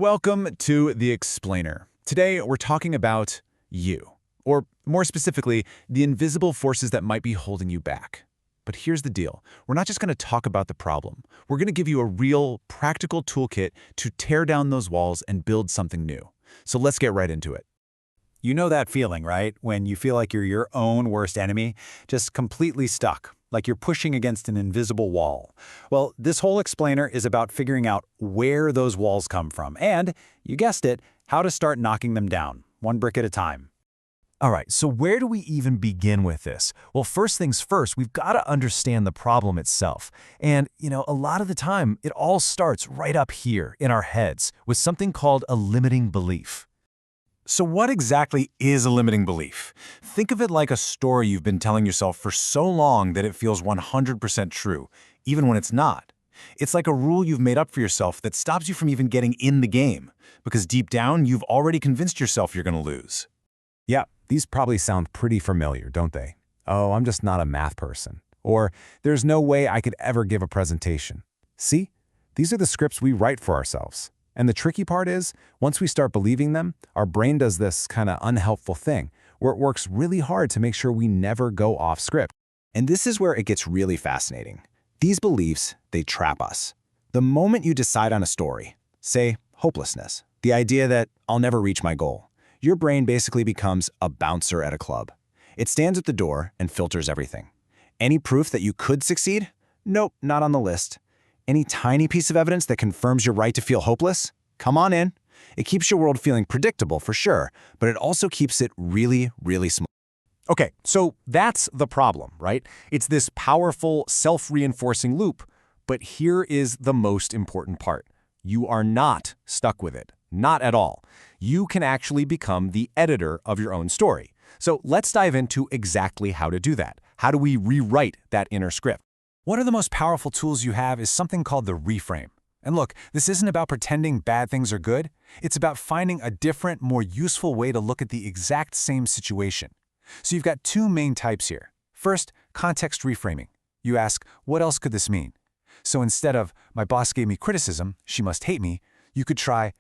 Welcome to The Explainer. Today, we're talking about you, or more specifically, the invisible forces that might be holding you back. But here's the deal. We're not just going to talk about the problem. We're going to give you a real, practical toolkit to tear down those walls and build something new. So let's get right into it. You know that feeling, right? When you feel like you're your own worst enemy, just completely stuck, like you're pushing against an invisible wall. Well, this whole explainer is about figuring out where those walls come from and, you guessed it, how to start knocking them down, one brick at a time. All right, so where do we even begin with this? Well, first things first, we've got to understand the problem itself. And, a lot of the time, it all starts right up here in our heads with something called a limiting belief. So what exactly is a limiting belief? Think of it like a story you've been telling yourself for so long that it feels 100% true, even when it's not. It's like a rule you've made up for yourself that stops you from even getting in the game, because deep down, you've already convinced yourself you're going to lose. Yeah, these probably sound pretty familiar, don't they? Oh, I'm just not a math person. Or there's no way I could ever give a presentation. See? These are the scripts we write for ourselves. And the tricky part is, once we start believing them, our brain does this kind of unhelpful thing, where it works really hard to make sure we never go off script. And this is where it gets really fascinating. These beliefs, they trap us. The moment you decide on a story, say hopelessness, the idea that I'll never reach my goal, your brain basically becomes a bouncer at a club. It stands at the door and filters everything. Any proof that you could succeed? Nope, not on the list. Any tiny piece of evidence that confirms your right to feel hopeless? Come on in. It keeps your world feeling predictable for sure, but it also keeps it really, really small. Okay, so that's the problem, right? It's this powerful, self-reinforcing loop. But here is the most important part. You are not stuck with it. Not at all. You can actually become the editor of your own story. So let's dive into exactly how to do that. How do we rewrite that inner script? One of the most powerful tools you have is something called the reframe. And look, this isn't about pretending bad things are good. It's about finding a different, more useful way to look at the exact same situation. So you've got two main types here. First, context reframing. You ask, what else could this mean? So instead of, my boss gave me criticism, she must hate me, you could try,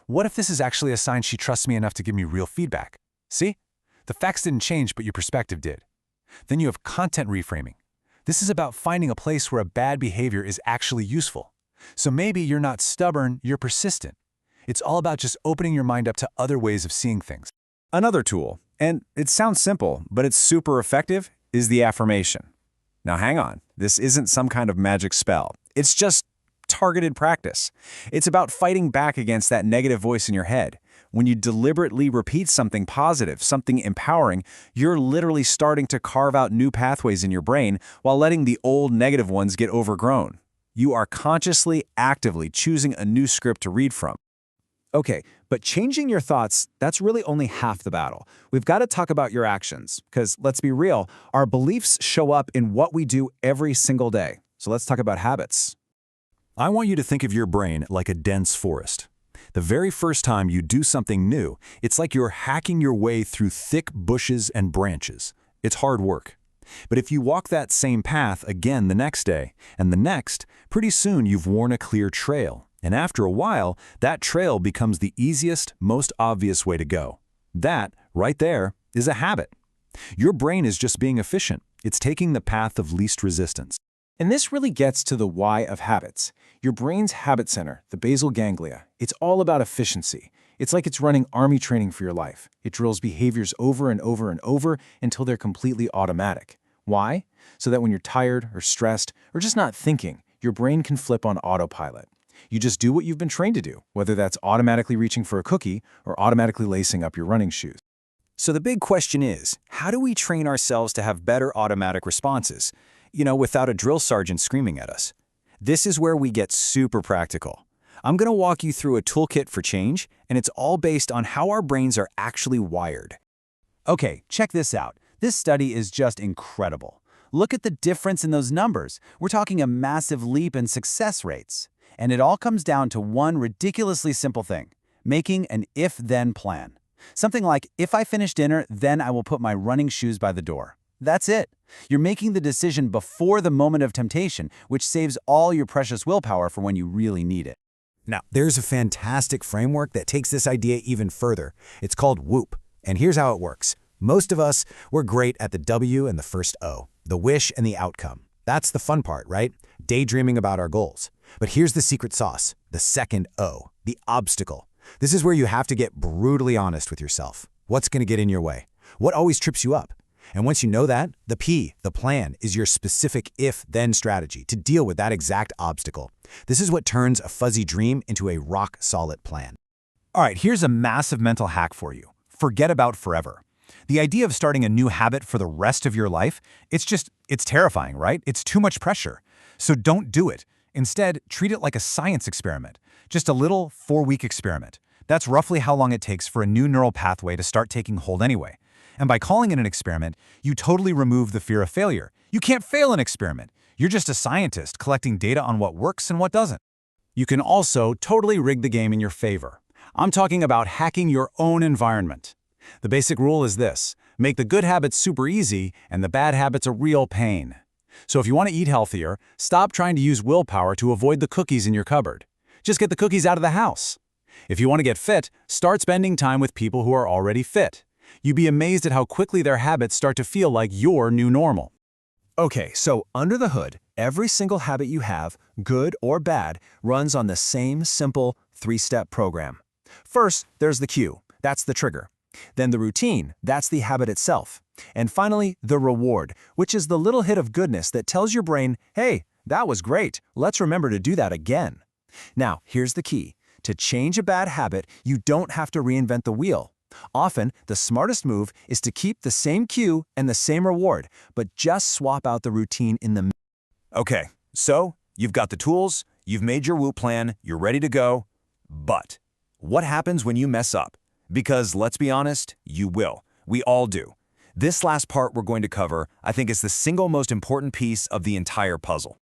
what if this is actually a sign she trusts me enough to give me real feedback? See? The facts didn't change, but your perspective did. Then you have content reframing. This is about finding a place where a bad behavior is actually useful. So maybe you're not stubborn, you're persistent. It's all about just opening your mind up to other ways of seeing things. Another tool, and it sounds simple, but it's super effective, is the affirmation. Now hang on, this isn't some kind of magic spell. It's just targeted practice. It's about fighting back against that negative voice in your head. When you deliberately repeat something positive, something empowering, you're literally starting to carve out new pathways in your brain while letting the old negative ones get overgrown. You are consciously, actively choosing a new script to read from. Okay, but changing your thoughts, that's really only half the battle. We've got to talk about your actions, because let's be real, our beliefs show up in what we do every single day. So let's talk about habits. I want you to think of your brain like a dense forest. The very first time you do something new, it's like you're hacking your way through thick bushes and branches. It's hard work. But if you walk that same path again the next day, and the next, pretty soon you've worn a clear trail. And after a while, that trail becomes the easiest, most obvious way to go. That, right there, is a habit. Your brain is just being efficient. It's taking the path of least resistance. And this really gets to the why of habits. Your brain's habit center, the basal ganglia, it's all about efficiency. It's like it's running army training for your life. It drills behaviors over and over and over until they're completely automatic. Why? So that when you're tired or stressed or just not thinking, your brain can flip on autopilot. You just do what you've been trained to do, whether that's automatically reaching for a cookie or automatically lacing up your running shoes. So the big question is, how do we train ourselves to have better automatic responses? Without a drill sergeant screaming at us. This is where we get super practical. I'm going to walk you through a toolkit for change, and it's all based on how our brains are actually wired. Okay, check this out. This study is just incredible. Look at the difference in those numbers. We're talking a massive leap in success rates. And it all comes down to one ridiculously simple thing, making an if-then plan. Something like, if I finish dinner, then I will put my running shoes by the door. That's it. You're making the decision before the moment of temptation, which saves all your precious willpower for when you really need it. Now, there's a fantastic framework that takes this idea even further. It's called WHOOP, and here's how it works. Most of us, we're great at the W and the first O, the wish and the outcome. That's the fun part, right? Daydreaming about our goals. But here's the secret sauce, the second O, the obstacle. This is where you have to get brutally honest with yourself. What's going to get in your way? What always trips you up? And once you know that, the P, the plan, is your specific if-then strategy to deal with that exact obstacle. This is what turns a fuzzy dream into a rock-solid plan. All right, here's a massive mental hack for you. Forget about forever. The idea of starting a new habit for the rest of your life, it's terrifying, right? It's too much pressure. So don't do it. Instead, treat it like a science experiment. Just a little 4-week experiment. That's roughly how long it takes for a new neural pathway to start taking hold anyway. And by calling it an experiment, you totally remove the fear of failure. You can't fail an experiment. You're just a scientist collecting data on what works and what doesn't. You can also totally rig the game in your favor. I'm talking about hacking your own environment. The basic rule is this: make the good habits super easy and the bad habits a real pain. So if you want to eat healthier, stop trying to use willpower to avoid the cookies in your cupboard. Just get the cookies out of the house. If you want to get fit, start spending time with people who are already fit. You'd be amazed at how quickly their habits start to feel like your new normal. Okay, so under the hood, every single habit you have, good or bad, runs on the same simple 3-step program. First, there's the cue. That's the trigger. Then the routine. That's the habit itself. And finally, the reward, which is the little hit of goodness that tells your brain, hey, that was great. Let's remember to do that again. Now, here's the key. To change a bad habit, you don't have to reinvent the wheel. Often, the smartest move is to keep the same cue and the same reward, but just swap out the routine in the middle. Okay, so you've got the tools, you've made your WHOOP plan, you're ready to go. But what happens when you mess up? Because let's be honest, you will. We all do. This last part we're going to cover, I think, is the single most important piece of the entire puzzle.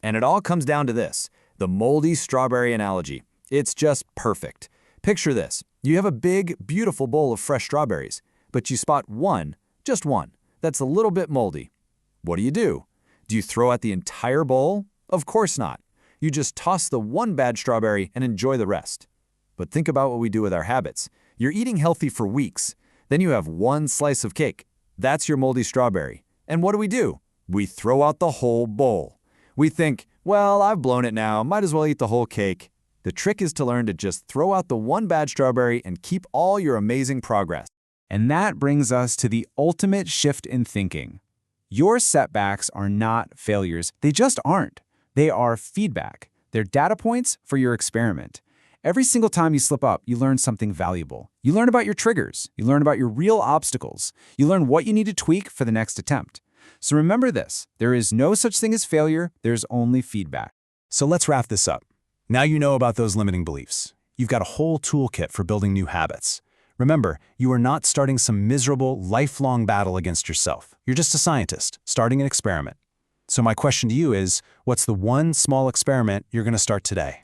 And it all comes down to this, the moldy strawberry analogy. It's just perfect. Picture this. You have a big, beautiful bowl of fresh strawberries, but you spot one, just one, that's a little bit moldy. What do? Do you throw out the entire bowl? Of course not. You just toss the one bad strawberry and enjoy the rest. But think about what we do with our habits. You're eating healthy for weeks. Then you have one slice of cake. That's your moldy strawberry. And what do? We throw out the whole bowl. We think, well, I've blown it now, might as well eat the whole cake. The trick is to learn to just throw out the one bad strawberry and keep all your amazing progress. And that brings us to the ultimate shift in thinking. Your setbacks are not failures. They just aren't. They are feedback. They're data points for your experiment. Every single time you slip up, you learn something valuable. You learn about your triggers. You learn about your real obstacles. You learn what you need to tweak for the next attempt. So remember this, there is no such thing as failure. There's only feedback. So let's wrap this up. Now you know about those limiting beliefs. You've got a whole toolkit for building new habits. Remember, you are not starting some miserable, lifelong battle against yourself. You're just a scientist, starting an experiment. So my question to you is, what's the one small experiment you're going to start today?